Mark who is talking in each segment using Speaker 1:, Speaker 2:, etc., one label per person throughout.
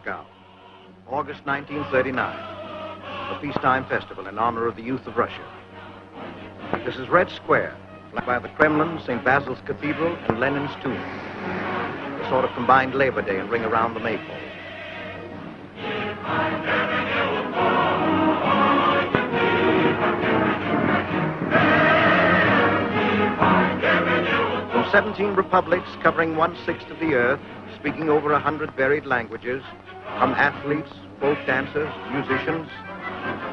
Speaker 1: Moscow, August 1939, a peacetime festival in honor of the youth of Russia. This is Red Square, flanked by the Kremlin, St. Basil's Cathedral, and Lenin's tomb. A sort of combined Labor Day and ring around the maypole. From 17 republics covering 1/6 of the earth, speaking over 100 varied languages, come athletes, folk dancers, musicians,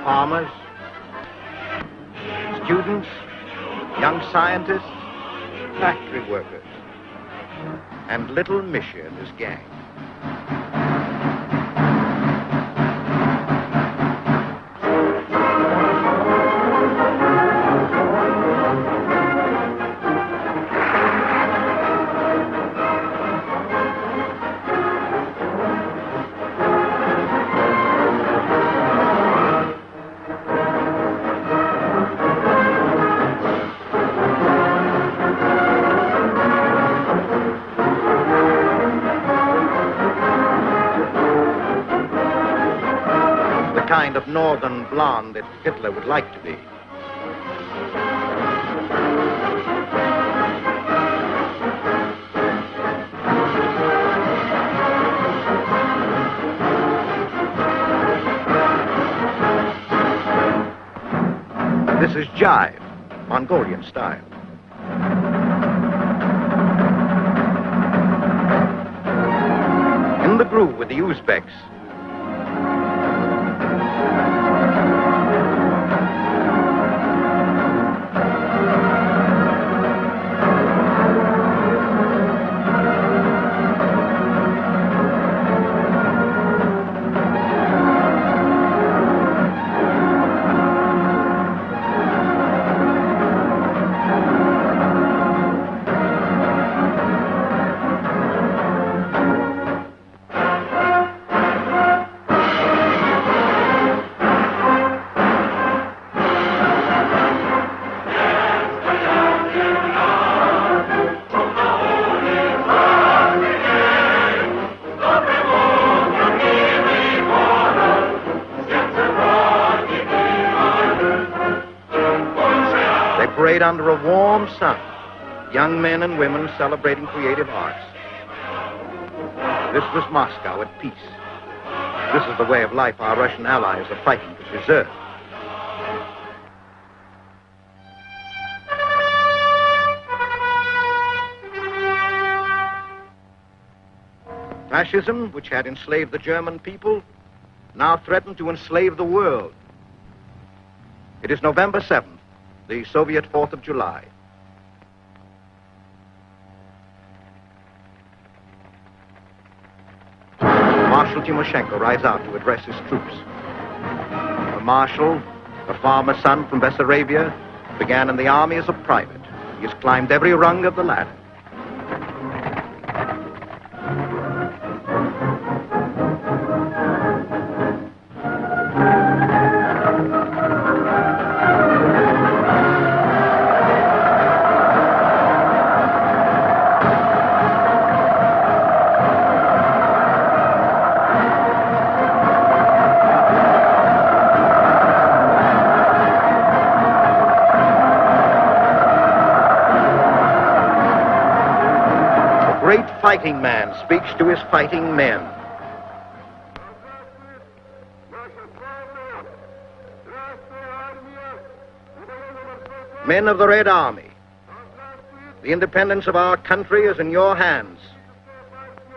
Speaker 1: farmers, students, young scientists, factory workers, and little Misha and his gang. Kind of northern blonde that Hitler would like to be. This is jive, Mongolian style. In the groove with the Uzbeks. Under a warm sun, young men and women celebrating creative arts. This was Moscow at peace. This is the way of life our Russian allies are fighting to preserve. Fascism, which had enslaved the German people, now threatened to enslave the world. It is November 7th. The Soviet 4th of July. Marshal Timoshenko rides out to address his troops. The marshal, a farmer's son from Bessarabia, began in the army as a private. He has climbed every rung of the ladder. Fighting man speaks to his fighting men. Men of the Red Army, the independence of our country is in your hands.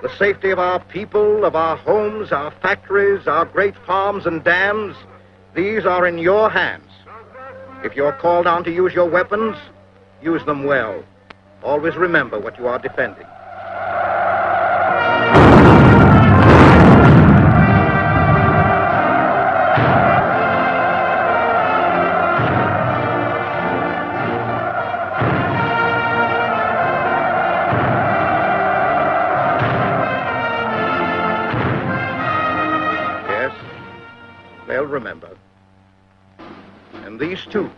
Speaker 1: The safety of our people, of our homes, our factories, our great farms and dams, these are in your hands. If you're called on to use your weapons, use them well. Always remember what you are defending. They'll remember. And these too,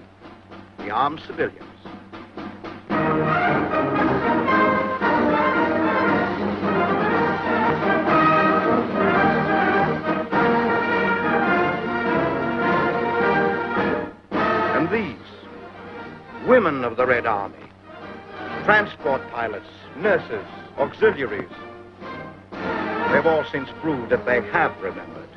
Speaker 1: the armed civilians. women of the Red Army, transport pilots, nurses, auxiliaries. They've all since proved that they have remembered.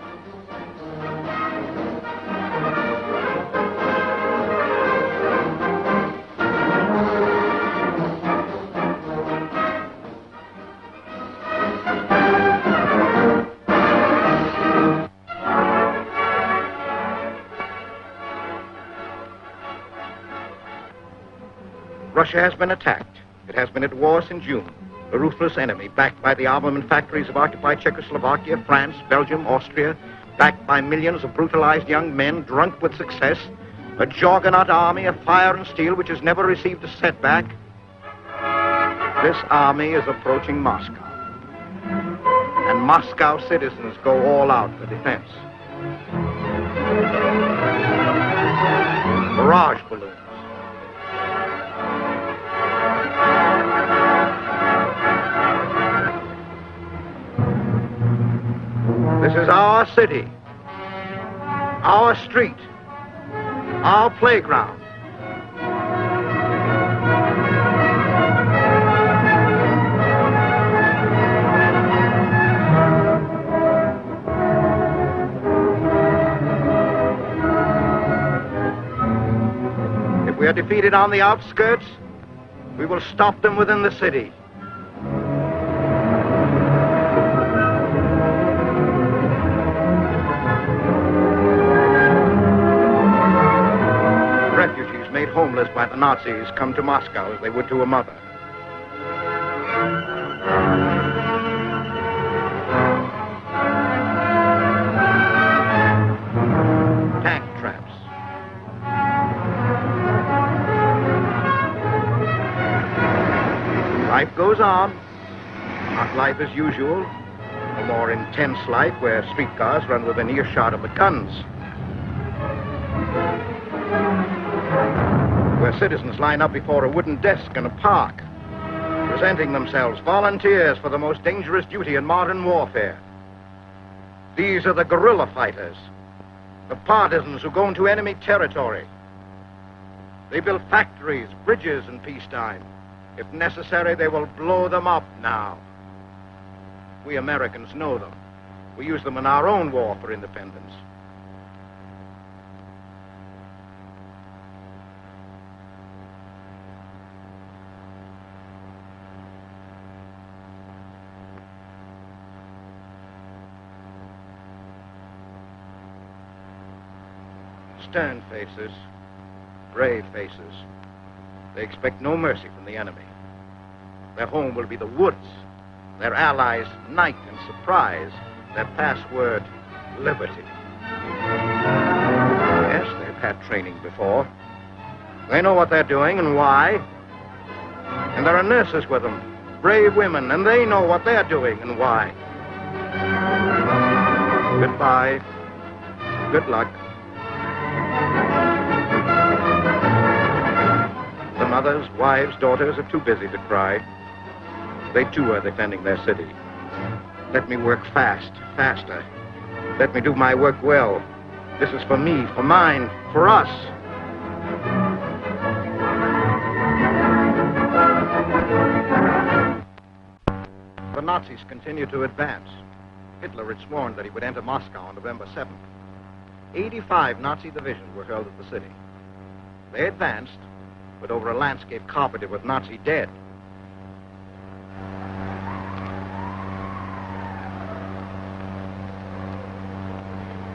Speaker 1: Russia has been attacked. It has been at war since June. A ruthless enemy, backed by the armament factories of occupied Czechoslovakia, France, Belgium, Austria, backed by millions of brutalized young men drunk with success, a juggernaut army of fire and steel which has never received a setback. This army is approaching Moscow. And Moscow citizens go all out for defense. Barrage balloons. This is our city, our street, our playground. If we are defeated on the outskirts, we will stop them within the city. Made homeless by the Nazis come to Moscow as they would to a mother. Tank traps. Life goes on. Not life as usual. A more intense life where streetcars run within earshot of the guns. Where citizens line up before a wooden desk in a park, presenting themselves volunteers for the most dangerous duty in modern warfare. These are the guerrilla fighters, the partisans who go into enemy territory. They build factories, bridges in peacetime. If necessary, they will blow them up now. We Americans know them. We use them in our own war for independence. Stern faces, brave faces. They expect no mercy from the enemy. Their home will be the woods. Their allies, night and surprise. Their password, liberty. Yes, they've had training before. They know what they're doing and why. And there are nurses with them, brave women, and they know what they're doing and why. Goodbye. Good luck. The mothers, wives, daughters are too busy to cry. They too are defending their city. Let me work fast, faster. Let me do my work well. This is for me, for mine, for us. The Nazis continue to advance. Hitler had sworn that he would enter Moscow on November 7th. 85 Nazi divisions were held at the city. They advanced, but over a landscape carpeted with Nazi dead.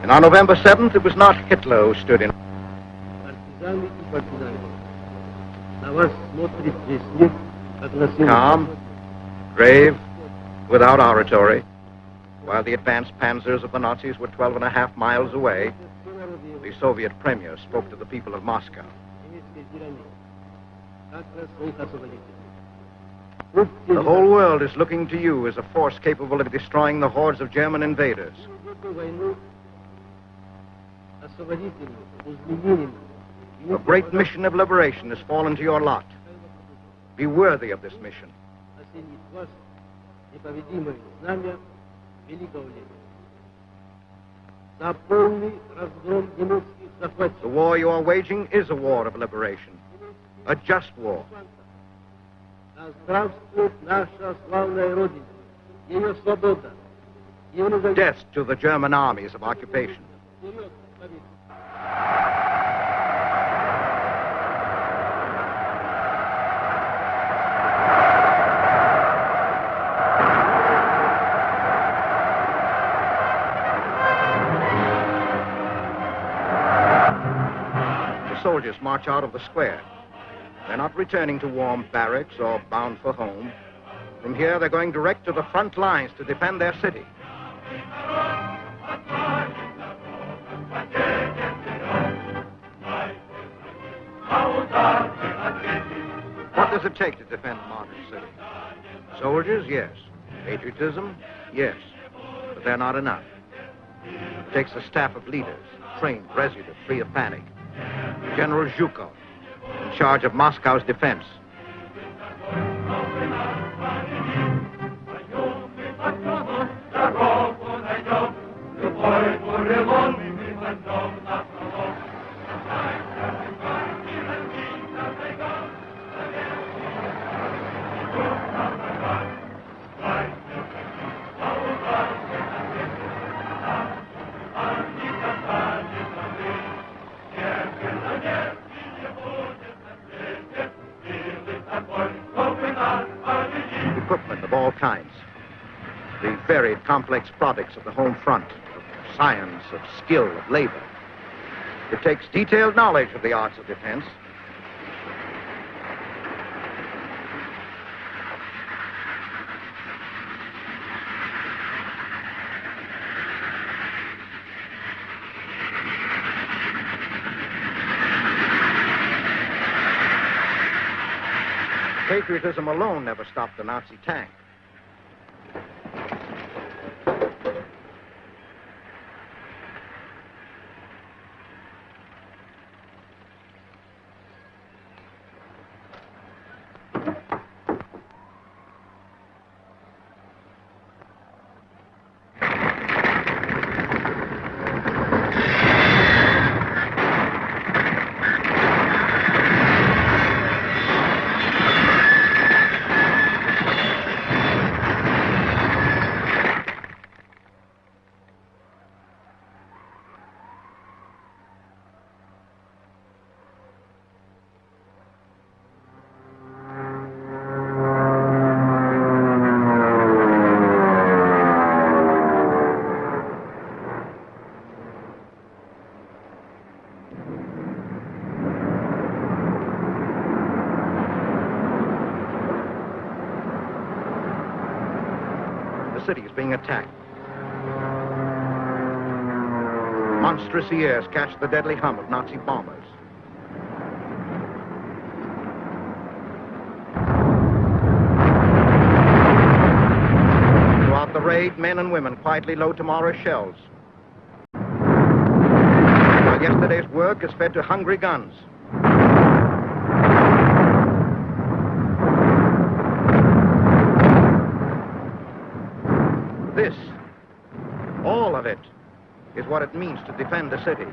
Speaker 1: And on November 7th, it was not Hitler who stood in. Calm, grave, without oratory. While the advanced panzers of the Nazis were 12.5 miles away, the Soviet premier spoke to the people of Moscow. The whole world is looking to you as a force capable of destroying the hordes of German invaders. A great mission of liberation has fallen to your lot. Be worthy of this mission. The war you are waging is a war of liberation. A just war.
Speaker 2: Да здравствует наша славная Родина, ее свобода, ее независимость.
Speaker 1: Death to the German armies of occupation.
Speaker 2: Вперед, победа!
Speaker 1: The soldiers march out of the square. They're not returning to warm barracks or bound for home. From here, they're going direct to the front lines to defend their city. What does it take to defend a modern city? Soldiers, yes. Patriotism, yes. But they're not enough. It takes a staff of leaders, trained, resolute, free of panic. General Zhukov, in charge of Moscow's defense. Equipment of all kinds. The varied, complex products of the home front, of science, of skill, of labor. It takes detailed knowledge of the arts of defense. Patriotism alone never stopped the Nazi tank. The city is being attacked. Monstrous ears catch the deadly hum of Nazi bombers. Throughout the raid, men and women quietly load tomorrow's shells. While yesterday's work is fed to hungry guns. This, all of it, is what it means to defend the city.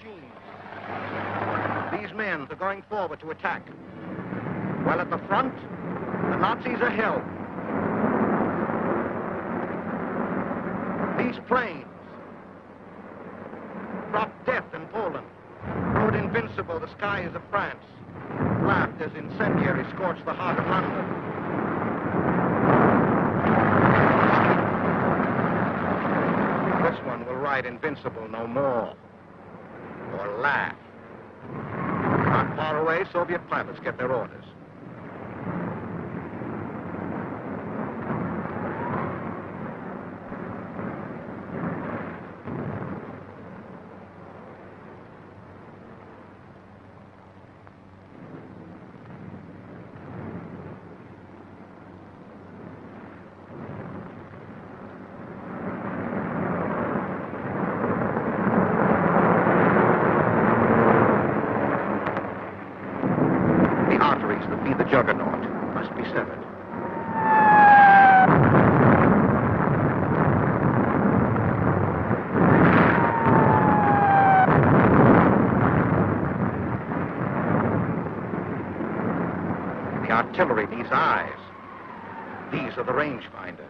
Speaker 1: machines. These men are going forward to attack. While at the front, the Nazis are held. These planes brought death in Poland, rode invincible the skies of France, laughed as incendiaries scorched the heart of London. This one will ride invincible no more, or laugh. Not far away, Soviet pilots get their orders. The juggernaut must be severed. The artillery needs eyes. These are the rangefinders.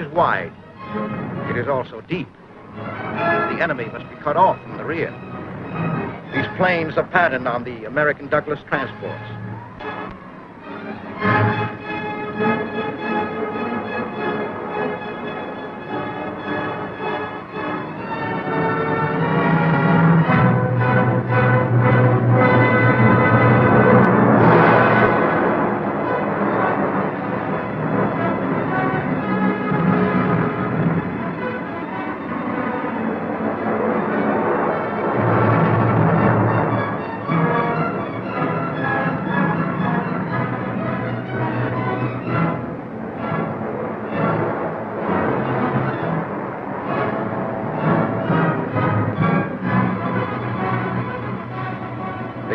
Speaker 1: is wide. It is also deep. The enemy must be cut off from the rear. These planes are patterned on the American Douglas transports.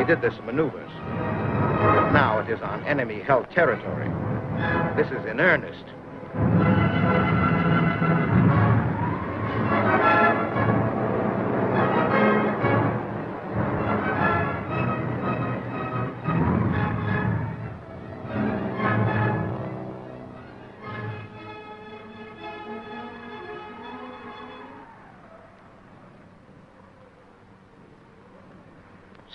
Speaker 1: Did this in maneuvers, but now it is on enemy-held territory. This is in earnest.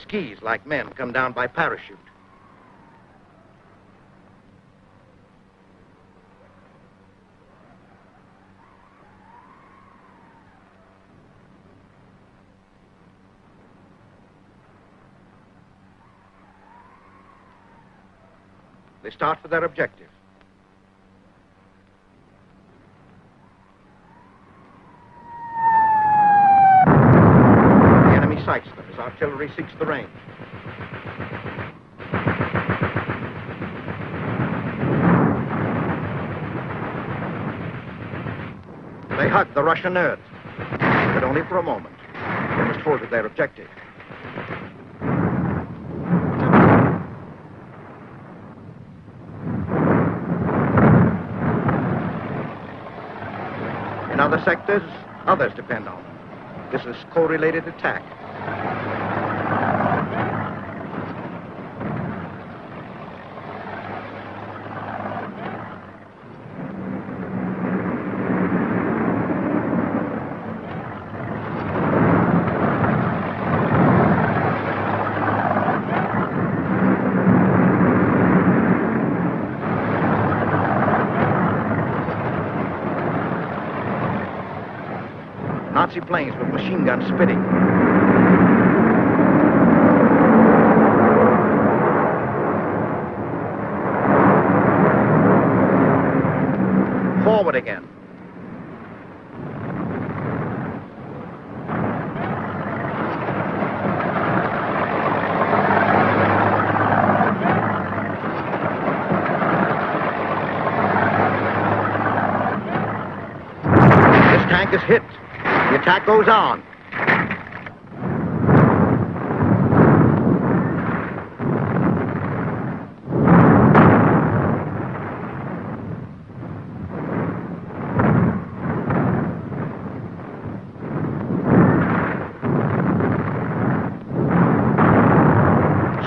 Speaker 1: Skis, like men, come down by parachute. They start for their objective. The enemy sights them as artillery seeks the range. They hug the Russian earth, but only for a moment. They must hold to their objective. In other sectors, others depend on them. This is correlated attack. Nazi planes with machine guns spitting. Forward again. This tank is hit. The attack goes on.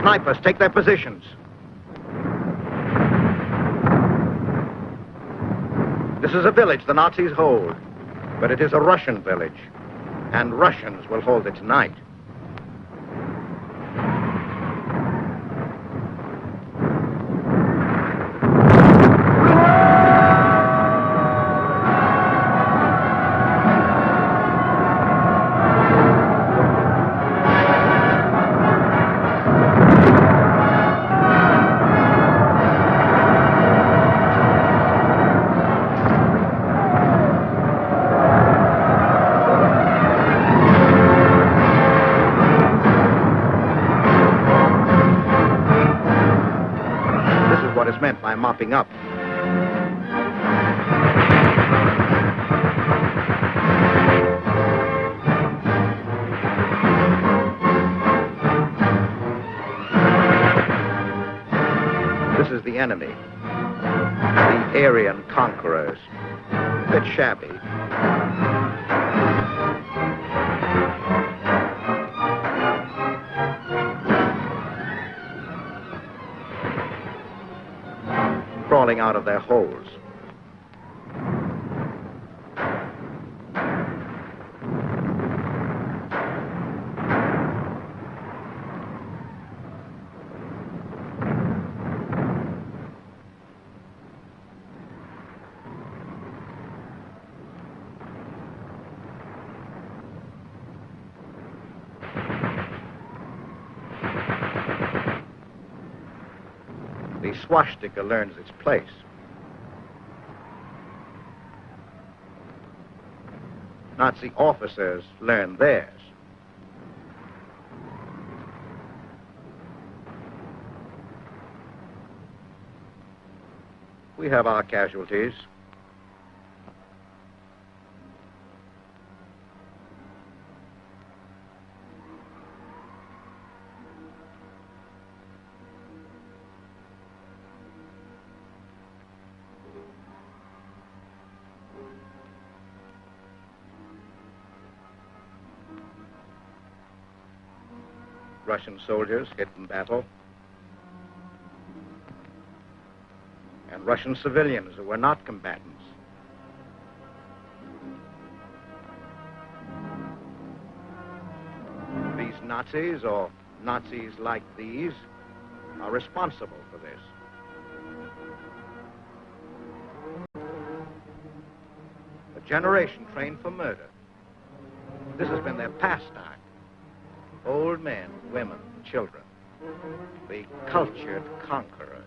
Speaker 1: Snipers take their positions. This is a village the Nazis hold. But it is a Russian village, and Russians will hold it tonight. Is meant by mopping up. This is the enemy, the Aryan conquerors. A bit shabby. Crawling out of their holes. The swastika learns its place. Nazi officers learn theirs. We have our casualties. Russian soldiers hit in battle. And Russian civilians who were not combatants. These Nazis, or Nazis like these, are responsible for this. A generation trained for murder. This has been their pastime. Old men, women, children. The cultured conquerors.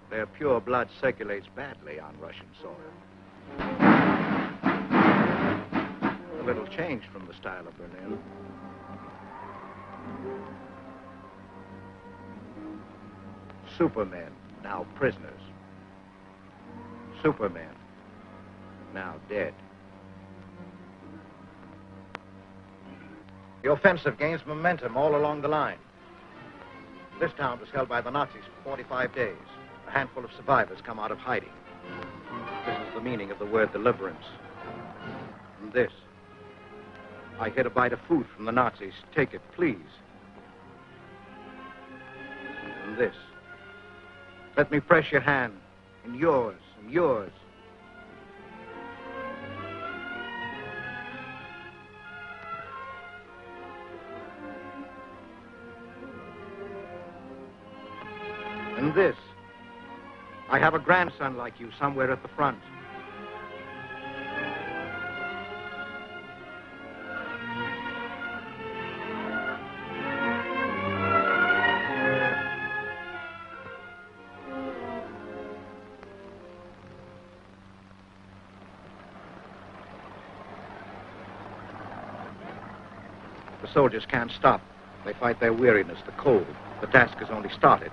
Speaker 1: Their pure blood circulates badly on Russian soil. A little change from the style of Berlin. Supermen, now prisoners. Supermen, now dead. The offensive gains momentum all along the line. This town was held by the Nazis for 45 days. A handful of survivors come out of hiding. This is the meaning of the word deliverance. And this. I hid a bite of food from the Nazis. Take it, please. And this. Let me press your hand, and yours, and yours. And this. I have a grandson like you somewhere at the front. The soldiers can't stop. They fight their weariness, the cold. The task has only started.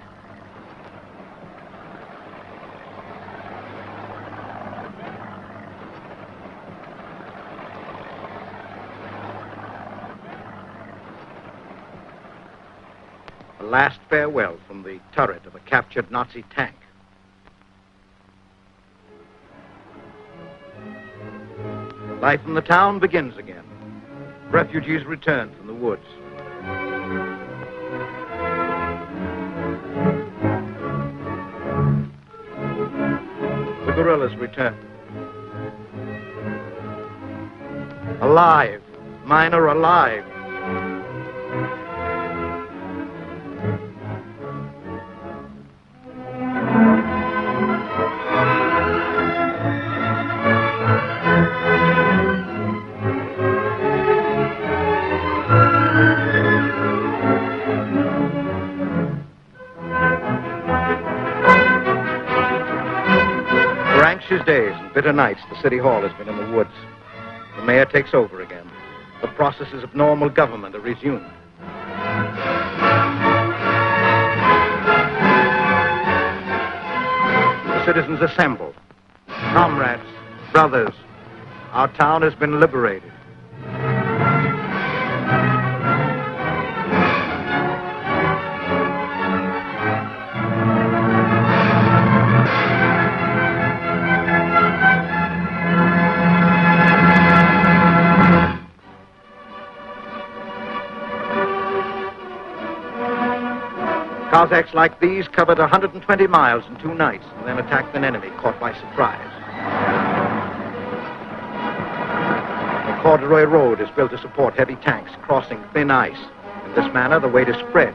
Speaker 1: A last farewell from the turret of a captured Nazi tank. Life in the town begins again. Refugees return from the woods. The guerrillas return. Alive. Mine are alive. Days and bitter nights, the city hall has been in the woods. The mayor takes over again. The processes of normal government are resumed. The citizens assemble. Comrades, brothers, our town has been liberated. Cossacks like these covered 120 miles in 2 nights and then attacked an enemy caught by surprise. The corduroy road is built to support heavy tanks crossing thin ice. In this manner, the weight is spread.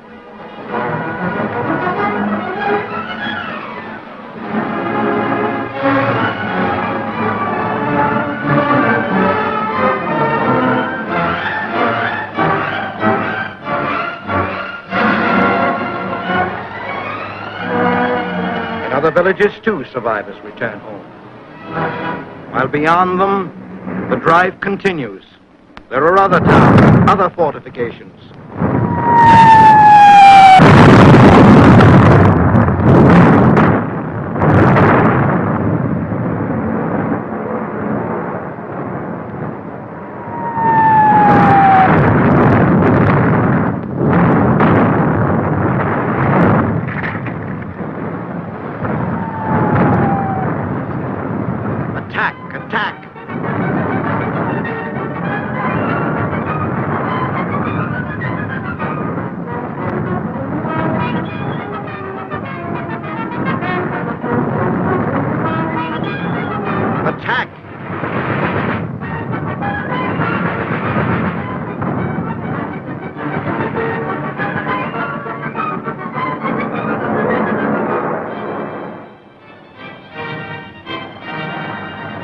Speaker 1: other villages, too, survivors return home. While beyond them, the drive continues. There are other towns, other fortifications.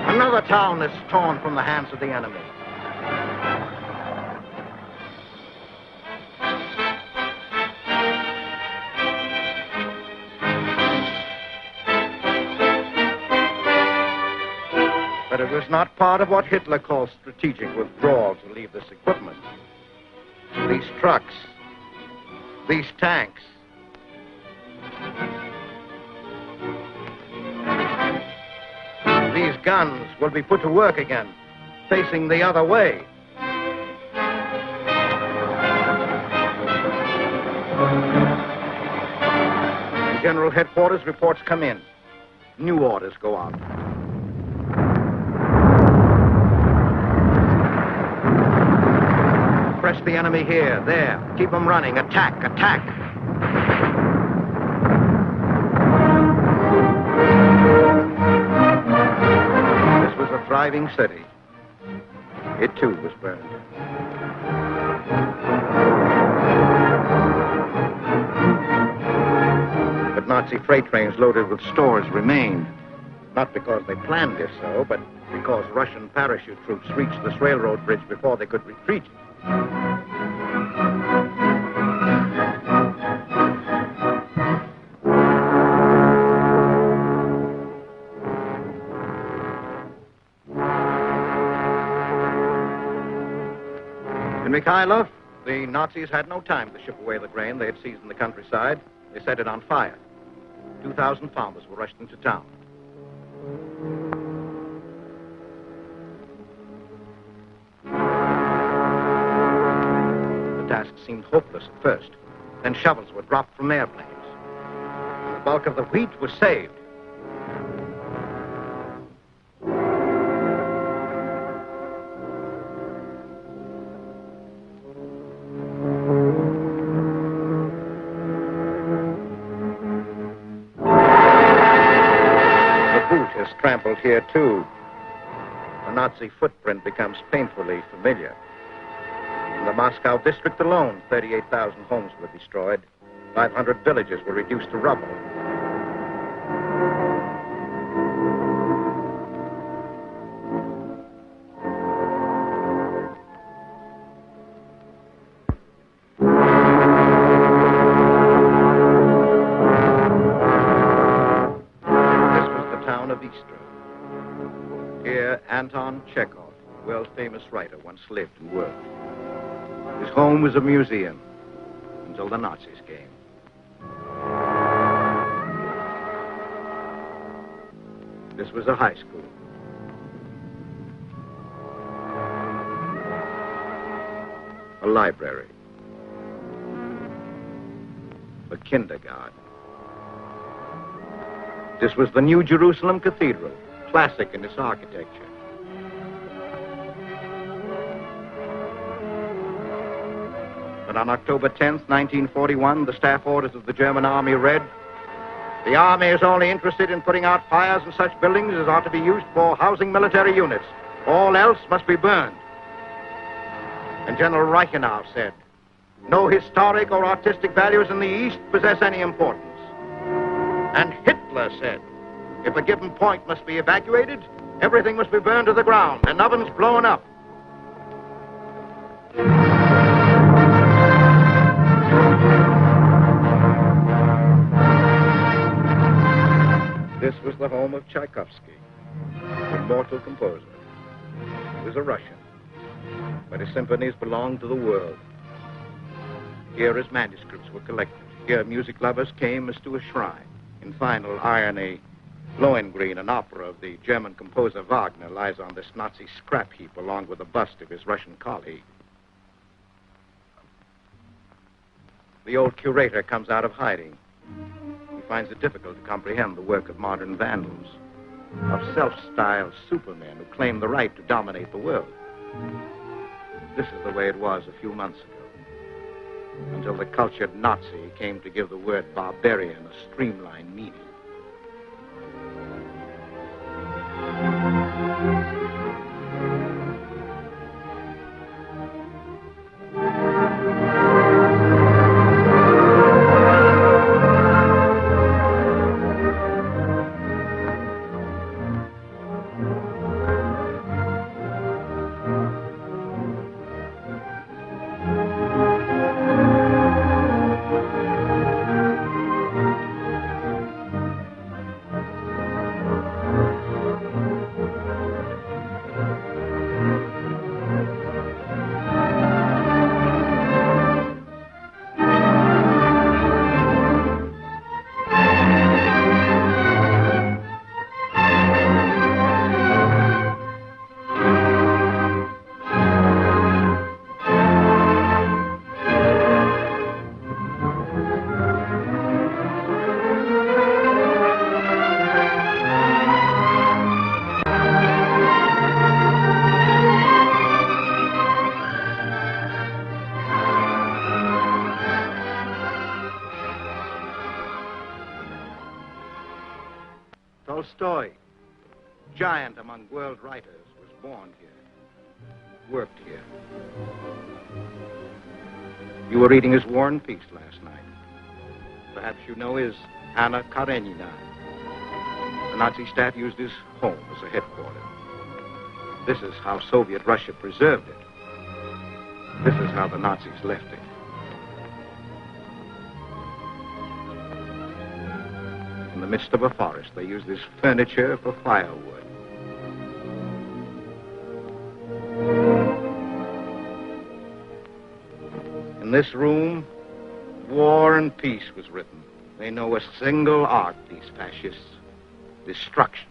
Speaker 1: Another town is torn from the hands of the enemy. But it was not part of what Hitler calls strategic withdrawal to leave this equipment. These trucks, these tanks, these guns will be put to work again, facing the other way. General headquarters reports come in. New orders go out. Press the enemy here, there. Keep them running. Attack, attack. This was a thriving city. It, too, was burned. But Nazi freight trains loaded with stores remained. Not because they planned this so, but because Russian parachute troops reached this railroad bridge before they could retreat. In Mikhailov, the Nazis had no time to ship away the grain they had seized in the countryside. They set it on fire. 2,000 farmers were rushed into town. The task seemed hopeless at first. Then shovels were dropped from airplanes. The bulk of the wheat was saved. Trampled here, too. The Nazi footprint becomes painfully familiar. In the Moscow district alone, 38,000 homes were destroyed. 500 villages were reduced to rubble. Anton Chekhov, world-famous writer, once lived and worked. His home was a museum until the Nazis came. This was a high school. A library. A kindergarten. This was the New Jerusalem Cathedral, classic in its architecture. But on October 10th, 1941, the staff orders of the German army read, "The army is only interested in putting out fires in such buildings as are to be used for housing military units. All else must be burned." And General Reichenau said, "No historic or artistic values in the East possess any importance." And Hitler said, "If a given point must be evacuated, everything must be burned to the ground and ovens blown up." the home of Tchaikovsky, the immortal composer. He was a Russian, but his symphonies belonged to the world. Here his manuscripts were collected. Here music lovers came as to a shrine. In final irony, Lohengrin, an opera of the German composer Wagner, lies on this Nazi scrap heap along with the bust of his Russian colleague. The old curator comes out of hiding. He finds it difficult to comprehend the work of modern vandals, of self-styled supermen who claim the right to dominate the world. This is the way it was a few months ago, until the cultured Nazi came to give the word barbarian a streamlined meaning. Tolstoy, giant among world writers, was born here, worked here. You were reading his War and Peace last night. Perhaps you know his Anna Karenina. The Nazi staff used his home as a headquarters. This is how Soviet Russia preserved it. This is how the Nazis left it. In the midst of a forest, they used this furniture for firewood. In this room, War and Peace was written. They know a single art, these fascists: destruction.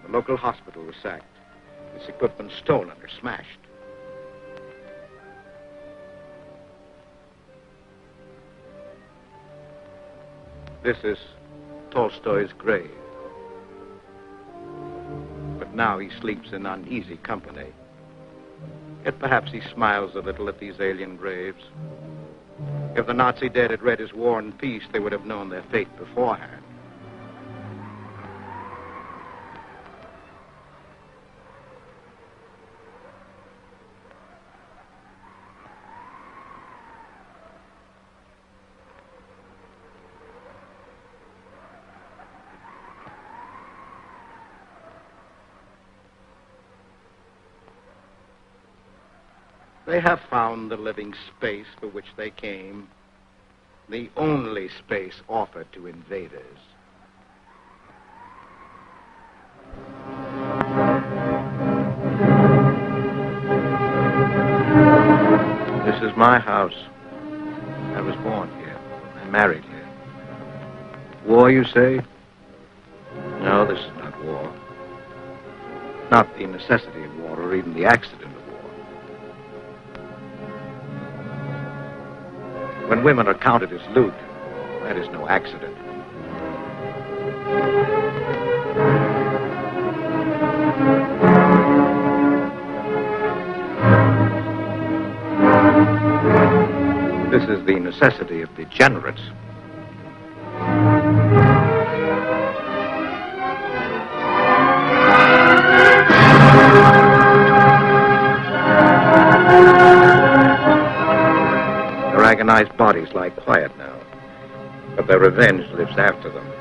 Speaker 1: The local hospital was sacked. Its equipment stolen or smashed. This is Tolstoy's grave. But now he sleeps in uneasy company. Yet perhaps he smiles a little at these alien graves. If the Nazi dead had read his War and Peace, they would have known their fate beforehand. They have found the living space for which they came, the only space offered to invaders. This is my house. I was born here. I married here. War, you say? No, this is not war. Not the necessity of war or even the accident of war. When women are counted as loot, that is no accident. This is the necessity of degenerates. mechanized bodies lie quiet now, but their revenge lives after them.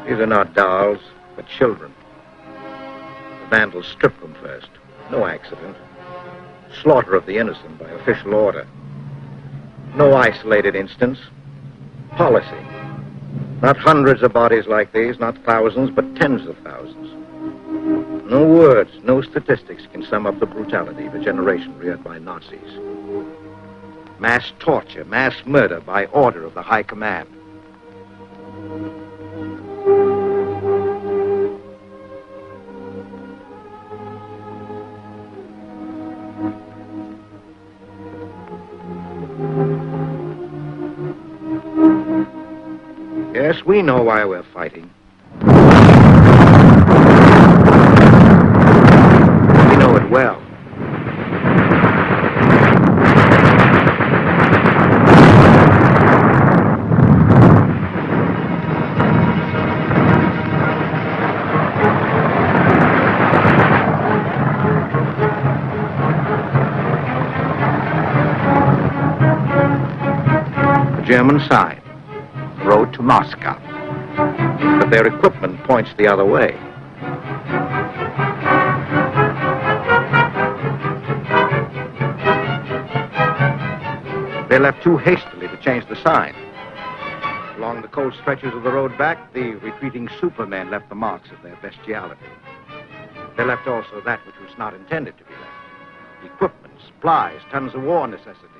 Speaker 1: These are not dolls, but children. The vandals stripped them first. No accident. Slaughter of the innocent by official order. No isolated instance. Policy. Not hundreds of bodies like these, not thousands, but tens of thousands. No words, no statistics can sum up the brutality of a generation reared by Nazis. Mass torture, mass murder by order of the High Command. Yes, we know why we're fighting. We know it well. The German side. Road to Moscow. But their equipment points the other way. They left too hastily to change the sign. Along the cold stretches of the road back, the retreating supermen left the marks of their bestiality. They left also that which was not intended to be left. Equipment, supplies, tons of war necessities.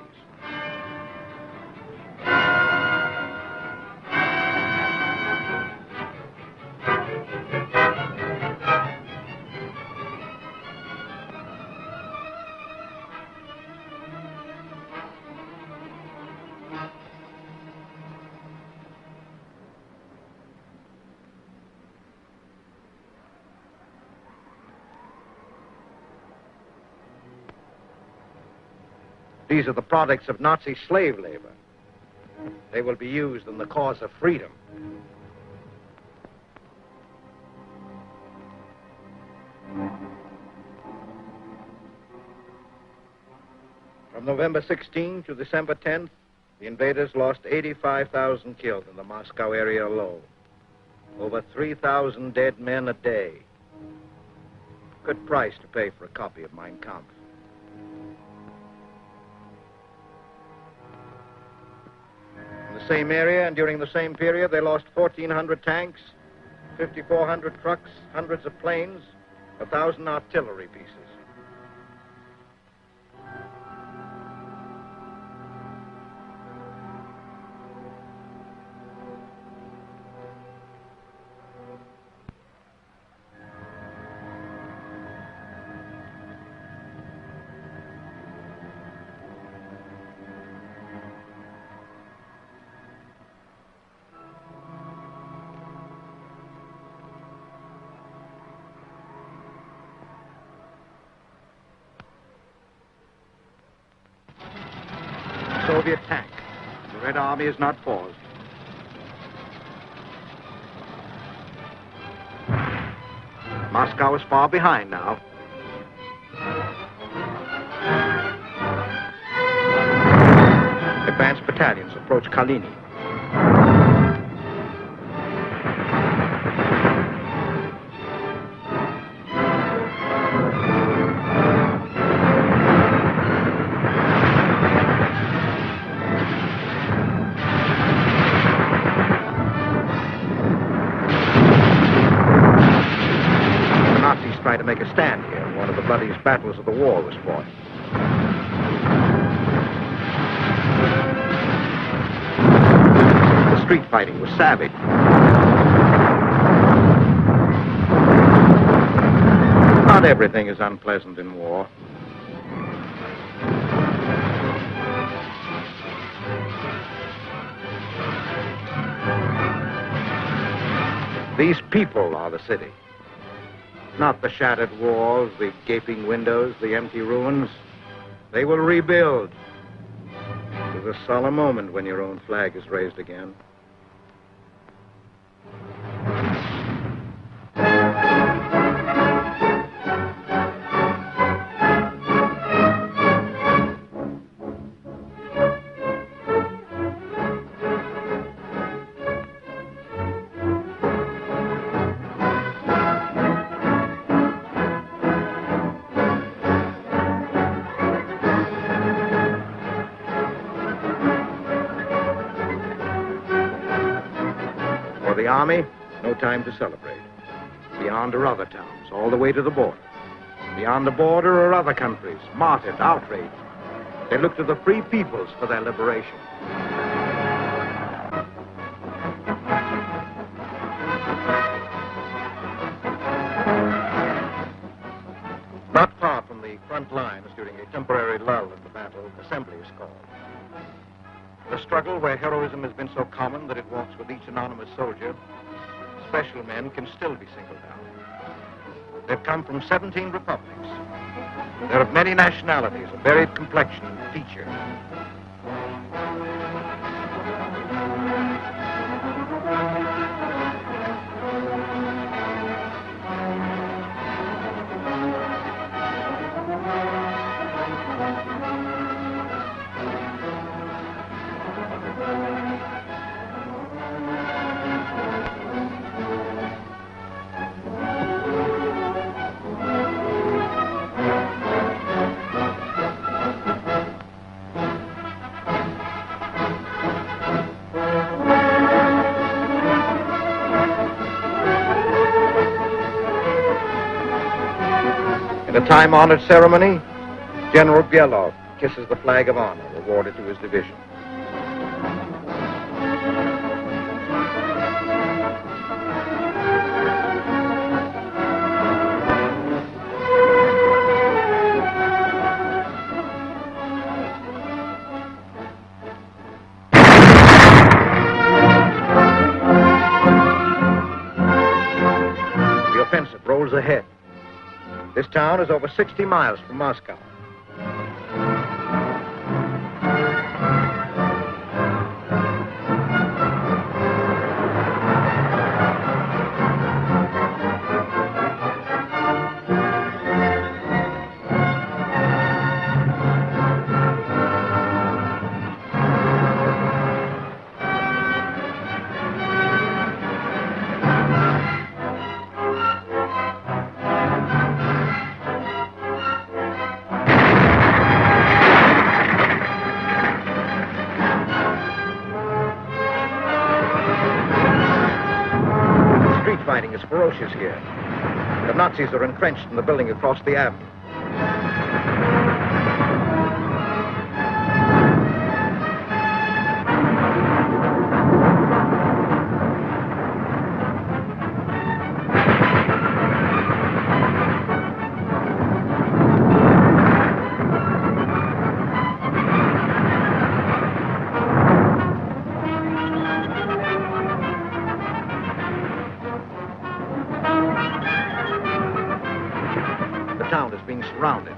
Speaker 1: These are the products of Nazi slave labor. They will be used in the cause of freedom. From November 16 to December 10th, the invaders lost 85,000 killed in the Moscow area alone. Over 3,000 dead men a day. Good price to pay for a copy of Mein Kampf. In the same area and during the same period, they lost 1,400 tanks, 5,400 trucks, hundreds of planes, 1,000 artillery pieces. Soviet tank. The Red Army is not paused. Moscow is far behind now. Advanced battalions approach Kalinin. To make a stand here. One of the bloodiest battles of the war was fought. The street fighting was savage. Not everything is unpleasant in war. These people are the city. Not the shattered walls, the gaping windows, the empty ruins. They will rebuild. It is a solemn moment when your own flag is raised again. The army, no time to celebrate. Beyond are other towns, all the way to the border. Beyond the border are other countries, martyred, outraged. They look to the free peoples for their liberation. Not far from the front lines during a temporary lull in the battle, assembly is called. The struggle where heroism has been so common that it walks with each anonymous soldier, special men can still be singled out. They've come from 17 republics. They're of many nationalities, of varied complexion and feature. In a time-honored ceremony, General Bielov kisses the flag of honor awarded to his division. The offensive rolls ahead. This town is over 60 miles from Moscow. Fighting is ferocious here. The Nazis are entrenched in the building across the avenue. The town is being surrounded.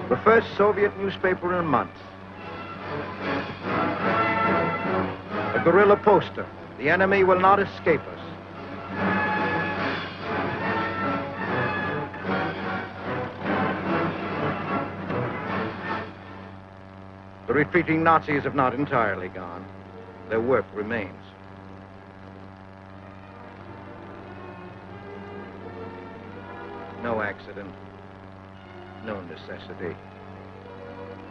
Speaker 1: The first Soviet newspaper in months. A guerrilla poster. The enemy will not escape us. The retreating Nazis have not entirely gone. Their work remains. No accident. No necessity.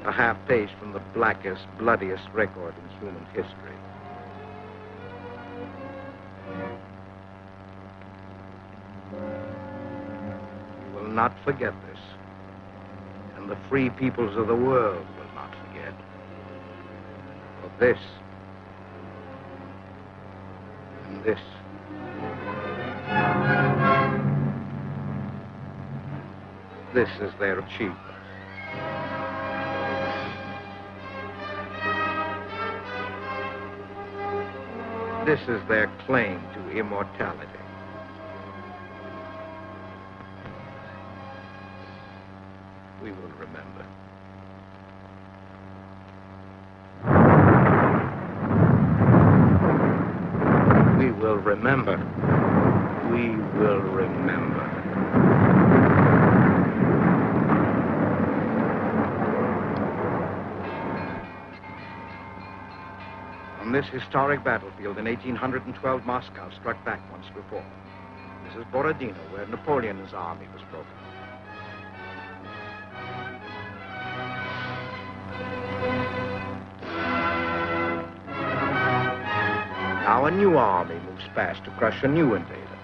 Speaker 1: A half page from the blackest, bloodiest record in human history. We will not forget this. And the free peoples of the world will not forget. For this and this. This is their achievement. This is their claim to immortality. We will remember. We will remember. We will remember. On this historic battlefield in 1812, Moscow struck back once before. This is Borodino, where Napoleon's army was broken. Now a new army moves past to crush a new invader.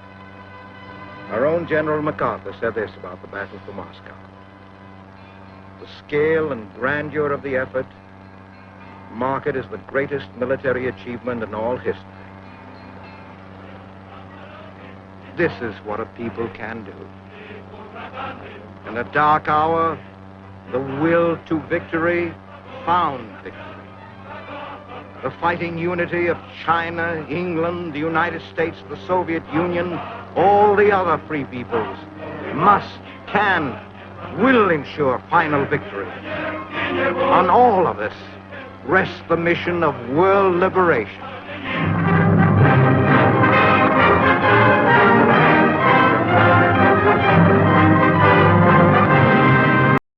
Speaker 1: Our own General MacArthur said this about the battle for Moscow. The scale and grandeur of the effort mark it as the greatest military achievement in all history. This is what a people can do. In a dark hour, the will to victory found victory. The fighting unity of China, England, the United States, the Soviet Union, all the other free peoples must, can, will ensure final victory. On all of us rests the mission of world liberation.